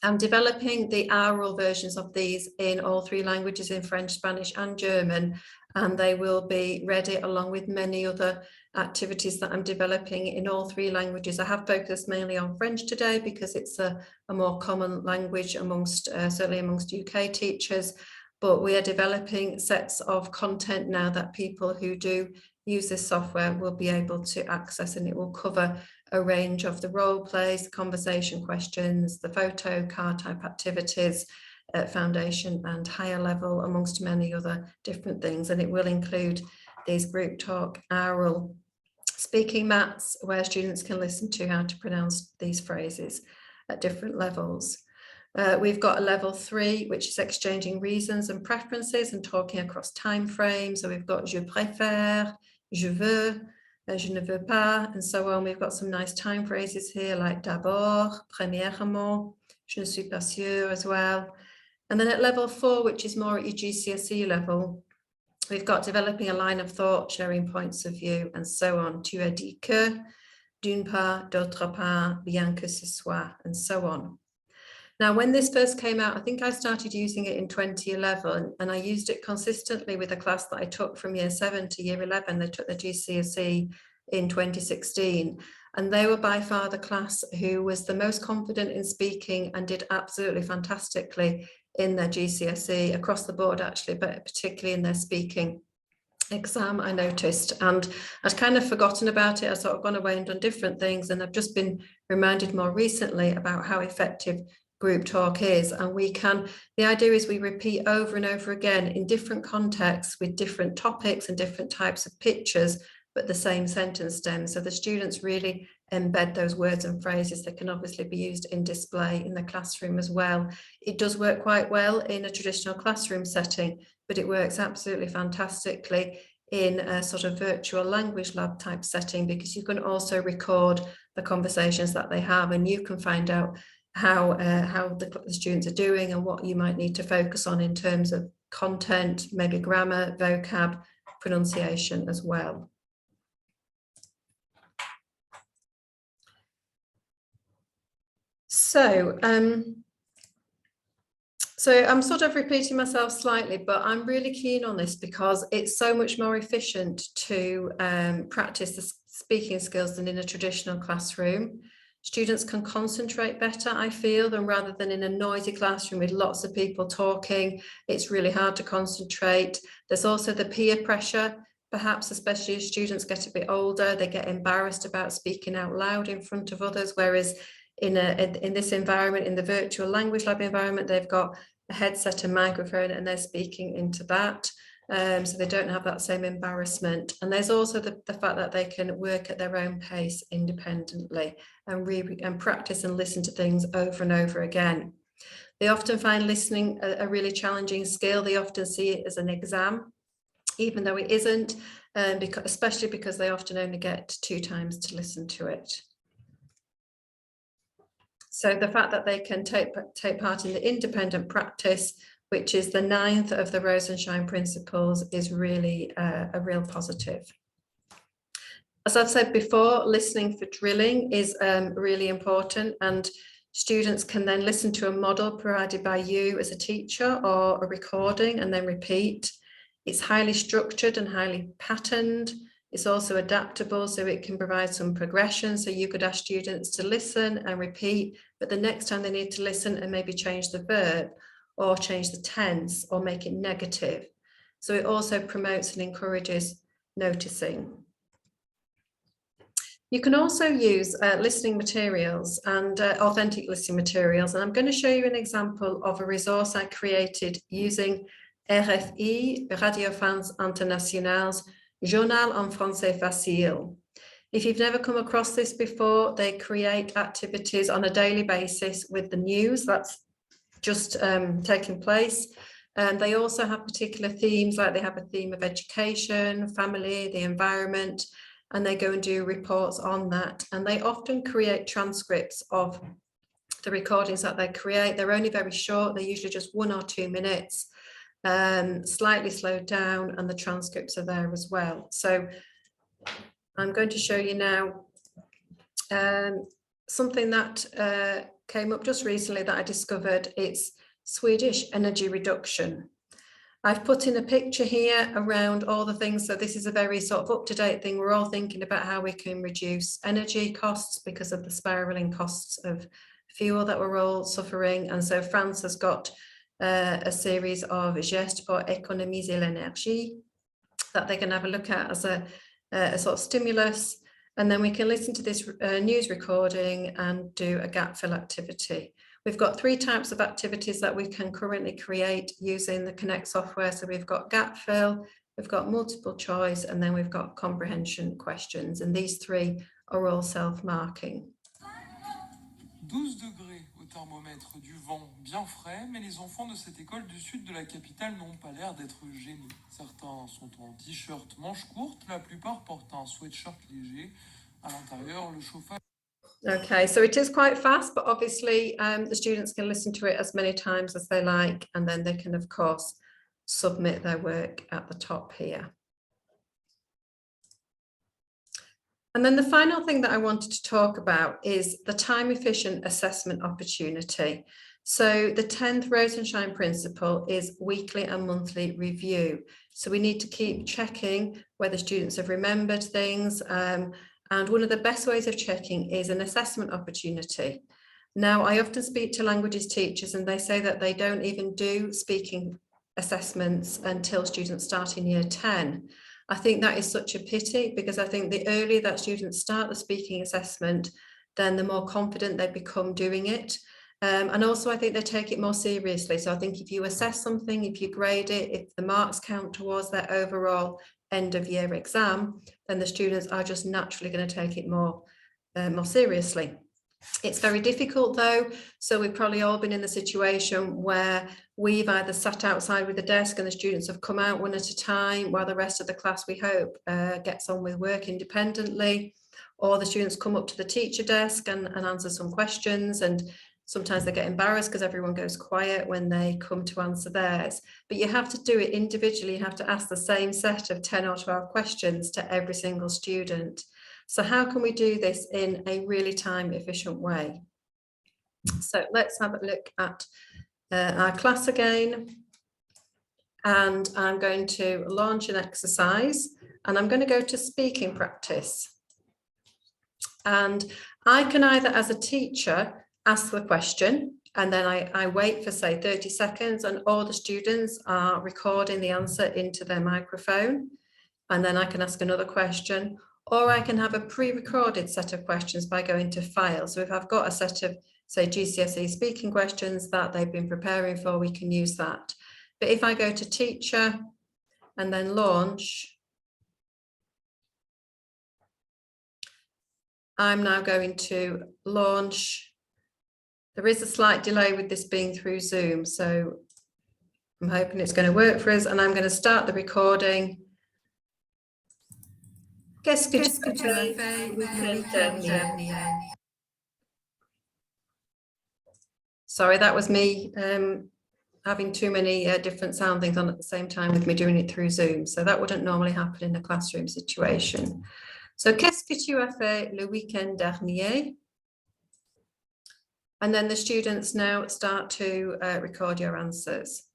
I'm developing the oral versions of these in all 3 languages, in French, Spanish and German, and they will be ready along with many other activities that I'm developing in all 3 languages. I have focused mainly on French today because it's a more common language amongst, certainly amongst UK teachers, but we are developing sets of content now that people who do use this software will be able to access, and it will cover a range of the role plays, conversation questions, the photo card type activities, foundation and higher level, amongst many other different things. And it will include these group talk, oral, speaking mats, where students can listen to how to pronounce these phrases at different levels. We've got a level 3, which is exchanging reasons and preferences and talking across time frames. So we've got je préfère, je veux, je ne veux pas, and so on. We've got some nice time phrases here like d'abord, premièrement, je ne suis pas sûre as well. And then at level 4, which is more at your GCSE level, we've got developing a line of thought, sharing points of view, and so on. Tu as dit que, d'une part, d'autre part, bien que ce soit, and so on. Now, when this first came out, I think I started using it in 2011, and I used it consistently with a class that I took from year 7 to year 11. They took the GCSE in 2016, and they were by far the class who was the most confident in speaking and did absolutely fantastically in their GCSE across the board, actually, but particularly in their speaking exam, I noticed. And I'd kind of forgotten about it. I'd sort of gone away and done different things, and I've just been reminded more recently about how effective group talk is. And the idea is we repeat over and over again in different contexts with different topics and different types of pictures, but the same sentence stem. So the students really embed those words and phrases that can obviously be used in display in the classroom as well. It does work quite well in a traditional classroom setting, but it works absolutely fantastically in a sort of virtual language lab type setting, because you can also record the conversations that they have, and you can find out how the students are doing and what you might need to focus on in terms of content, maybe grammar, vocab, pronunciation as well. So I'm sort of repeating myself slightly, but I'm really keen on this because it's so much more efficient to practice the speaking skills than in a traditional classroom. Students can concentrate better, I feel, than rather than in a noisy classroom with lots of people talking. It's really hard to concentrate. There's also the peer pressure, perhaps especially as students get a bit older, they get embarrassed about speaking out loud in front of others, whereas in this environment, in the virtual language lab environment, they've got a headset and microphone and they're speaking into that. So they don't have that same embarrassment. And there's also the fact that they can work at their own pace independently and practice and listen to things over and over again. They often find listening a really challenging skill. They often see it as an exam, even though it isn't, especially because they often only get 2 times to listen to it. So the fact that they can take part in the independent practice, which is the 9th of the Rosenshine principles, is really a real positive. As I've said before, listening for drilling is really important, and students can then listen to a model provided by you as a teacher or a recording and then repeat. It's highly structured and highly patterned. It's also adaptable, so it can provide some progression. So you could ask students to listen and repeat, but the next time they need to listen and maybe change the verb or change the tense or make it negative. So it also promotes and encourages noticing. You can also use listening materials and authentic listening materials. And I'm going to show you an example of a resource I created using RFI, Radio France Internationale's Journal en Français Facile. If you've never come across this before, they create activities on a daily basis with the news that's just taking place. And they also have particular themes, like they have a theme of education, family, the environment, and they go and do reports on that. And they often create transcripts of the recordings that they create. They're only very short. They're usually just 1 or 2 minutes, slightly slowed down, and the transcripts are there as well. So I'm going to show you now something that came up just recently that I discovered. It's Swedish energy reduction. I've put in a picture here around all the things. So this is a very sort of up-to-date thing. We're all thinking about how we can reduce energy costs because of the spiraling costs of fuel that we're all suffering. And so France has got a series of gestes pour économiser l'énergie that they can have a look at as a sort of stimulus. And then we can listen to this news recording and do a gap fill activity. We've got 3 types of activities that we can currently create using the Connect software. So we've got gap fill, we've got multiple choice, and then we've got comprehension questions. And these 3 are all self-marking. 12 degrés au thermomètre, du vent bien frais, mais les enfants de cette école du sud de la capitale n'ont pas l'air d'être gênés. Certains sont en t-shirt manches courtes, la plupart portent un sweatshirt léger. À l'intérieur, le chauffage. Okay, so it is quite fast, but obviously the students can listen to it as many times as they like, and then they can, of course, submit their work at the top here. And then the final thing that I wanted to talk about is the time-efficient assessment opportunity. So the 10th Rosenshine principle is weekly and monthly review. So we need to keep checking whether students have remembered things. And one of the best ways of checking is an assessment opportunity. Now, I often speak to languages teachers and they say that they don't even do speaking assessments until students start in year 10. I think that is such a pity, because I think the earlier that students start the speaking assessment, then the more confident they become doing it. And also I think they take it more seriously. So I think if you assess something, if you grade it, if the marks count towards their overall end of year exam, then the students are just naturally going to take it more seriously. It's very difficult though. So we've probably all been in the situation where we've either sat outside with the desk and the students have come out one at a time while the rest of the class, we hope, gets on with work independently, or the students come up to the teacher desk and answer some questions, and sometimes they get embarrassed because everyone goes quiet when they come to answer theirs. But you have to do it individually. You have to ask the same set of 10 or 12 questions to every single student. So how can we do this in a really time efficient way? So let's have a look at our class again. And I'm going to launch an exercise, and I'm going to go to speaking practice. And I can either, as a teacher, ask the question, and then I wait for, say, 30 seconds, and all the students are recording the answer into their microphone. And then I can ask another question, or I can have a pre-recorded set of questions by going to file. So if I've got a set of, say, GCSE speaking questions that they've been preparing for, we can use that. But if I go to teacher and then launch, I'm now going to launch. There is a slight delay with this being through Zoom, so I'm hoping it's going to work for us, and I'm going to start the recording. Qu'est-ce que tu as fait le week-end dernier? Sorry, that was me having too many different sound things on at the same time with me doing it through Zoom. So that wouldn't normally happen in a classroom situation. So, qu'est-ce que tu as fait le week-end dernier? And then the students now start to record your answers.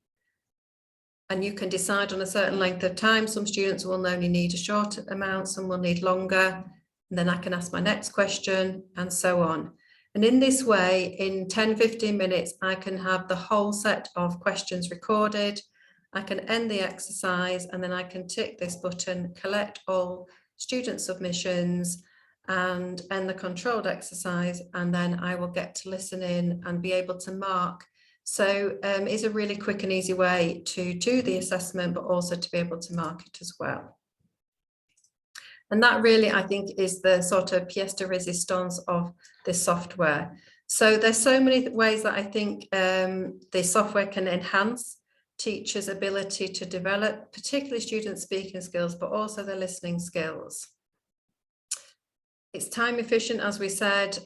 And you can decide on a certain length of time. Some students will only need a short amount, some will need longer. And then I can ask my next question and so on. And in this way, in 10, 15 minutes, I can have the whole set of questions recorded. I can end the exercise, and then I can tick this button, collect all student submissions, and end the controlled exercise. And then I will get to listen in and be able to mark. So it's a really quick and easy way to do the assessment, but also to be able to mark it as well. And that really, I think, is the sort of pièce de résistance of this software. So there's so many ways that I think the software can enhance teachers' ability to develop, particularly student speaking skills, but also their listening skills. It's time efficient, as we said,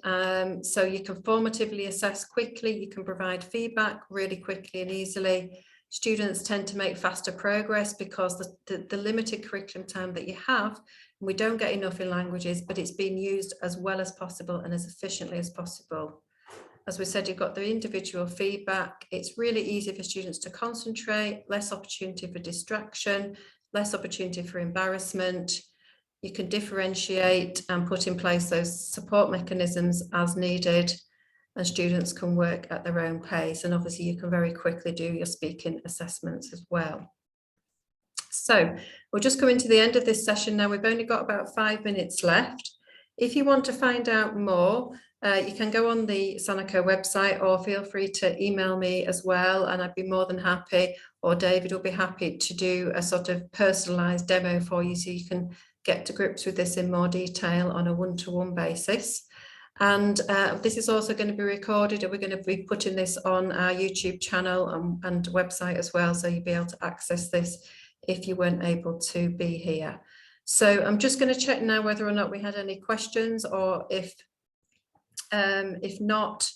so you can formatively assess quickly, you can provide feedback really quickly and easily. Students tend to make faster progress because the limited curriculum time that you have, we don't get enough in languages, but it's being used as well as possible and as efficiently as possible. As we said, you've got the individual feedback. It's really easy for students to concentrate, less opportunity for distraction, less opportunity for embarrassment. You can differentiate and put in place those support mechanisms as needed, and students can work at their own pace. And obviously you can very quickly do your speaking assessments as well. So we'll just come into the end of this session now. We've only got about 5 minutes left. If you want to find out more, you can go on the Sanako website, or feel free to email me as well, and I'd be more than happy, or David will be happy to do a sort of personalised demo for you so you can get to grips with this in more detail on a one-to-one basis. And this is also going to be recorded, and we're going to be putting this on our YouTube channel and website as well, so you'll be able to access this if you weren't able to be here. So I'm just going to check now whether or not we had any questions, or if not,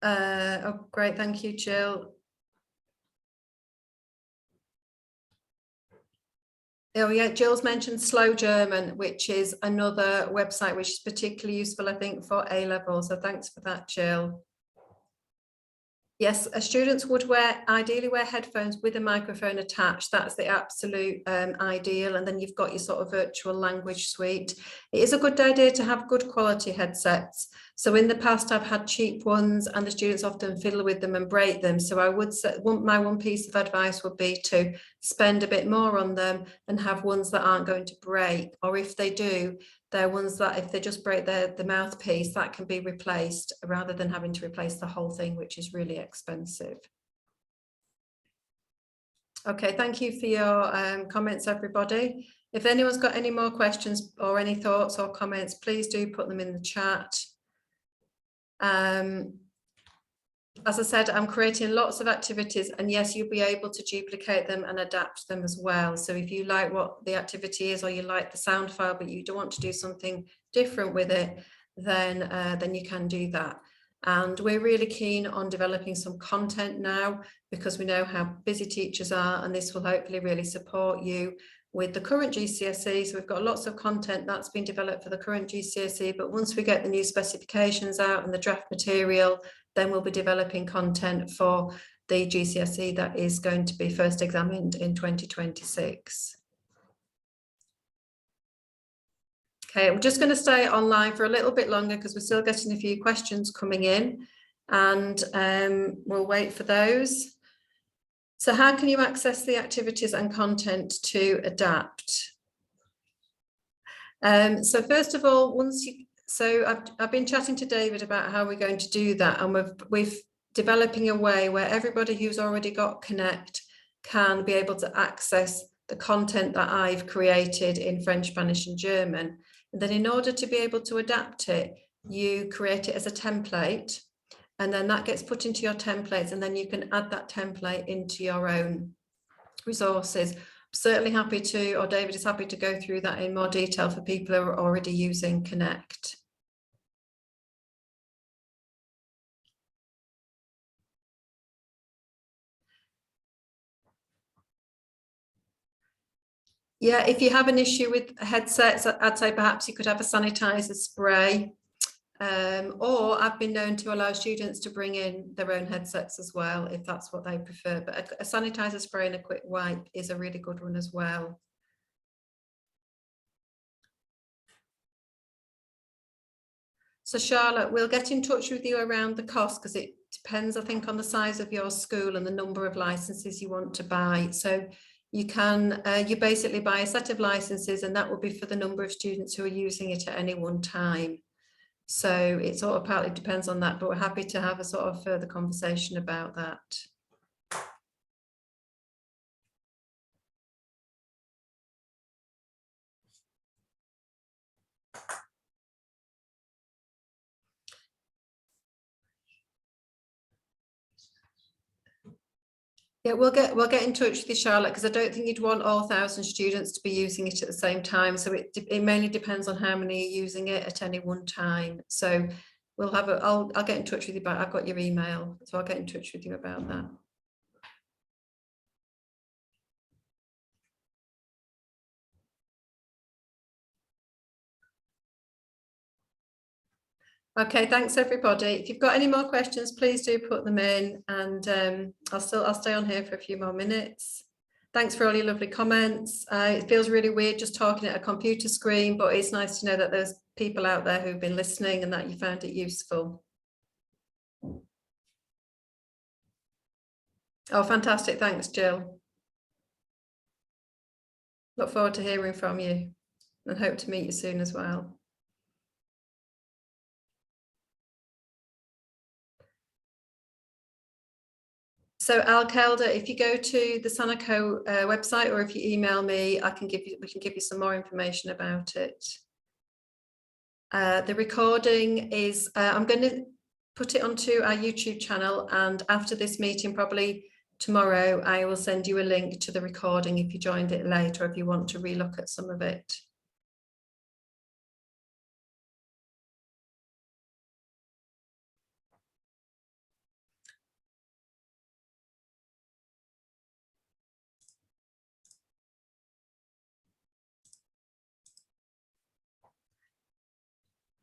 oh great, thank you, Jill. Oh yeah, Jill's mentioned Slow German, which is another website which is particularly useful, I think, for A-level. So thanks for that, Jill. Yes, students would ideally wear headphones with a microphone attached. That's the absolute ideal. And then you've got your sort of virtual language suite. It is a good idea to have good quality headsets. So in the past, I've had cheap ones, and the students often fiddle with them and break them. So I would say my one piece of advice would be to spend a bit more on them and have ones that aren't going to break. Or if they do, they're ones that if they just break the mouthpiece, that can be replaced rather than having to replace the whole thing, which is really expensive. Okay, thank you for your comments, everybody. If anyone's got any more questions or any thoughts or comments, please do put them in the chat. As I said, I'm creating lots of activities, and yes, you'll be able to duplicate them and adapt them as well. So if you like what the activity is, or you like the sound file, but you don't want to do something different with it, then you can do that. And we're really keen on developing some content now, because we know how busy teachers are, and this will hopefully really support you with the current GCSE. So we've got lots of content that's been developed for the current GCSE, but once we get the new specifications out and the draft material, then we'll be developing content for the GCSE that is going to be first examined in 2026. Okay, we're just going to stay online for a little bit longer because we're still getting a few questions coming in, and we'll wait for those. So how can you access the activities and content to adapt? So first of all, I've been chatting to David about how we're going to do that, and we're developing a way where everybody who's already got Connect can be able to access the content that I've created in French, Spanish and German. And then in order to be able to adapt it, you create it as a template, and then that gets put into your templates, and then you can add that template into your own resources. I'm certainly happy to, or David is happy to go through that in more detail for people who are already using Connect. Yeah, if you have an issue with headsets, I'd say perhaps you could have a sanitizer spray, or I've been known to allow students to bring in their own headsets as well, if that's what they prefer. But a sanitizer spray and a quick wipe is a really good one as well. So Charlotte, we'll get in touch with you around the cost, because it depends, I think, on the size of your school and the number of licenses you want to buy. So you can, you basically buy a set of licenses, and that will be for the number of students who are using it at any one time. So it sort of partly depends on that, but we're happy to have a sort of further conversation about that. Yeah, we'll get in touch with you, Charlotte, because I don't think you'd want all 1,000 students to be using it at the same time. So it mainly depends on how many are using it at any one time. So we'll have I'll get in touch with you about, I've got your email, so I'll get in touch with you about that. Okay, thanks everybody. If you've got any more questions, please do put them in, and I'll stay on here for a few more minutes. Thanks for all your lovely comments. It feels really weird just talking at a computer screen, but it's nice to know that there's people out there who've been listening and that you found it useful. Oh, fantastic. Thanks, Jill. Look forward to hearing from you. and hope to meet you soon as well. So Al-Kelda, if you go to the Sanako website, or if you email me, we can give you some more information about it. The recording is, I'm going to put it onto our YouTube channel, and after this meeting, probably tomorrow, I will send you a link to the recording if you joined it late, or if you want to relook at some of it.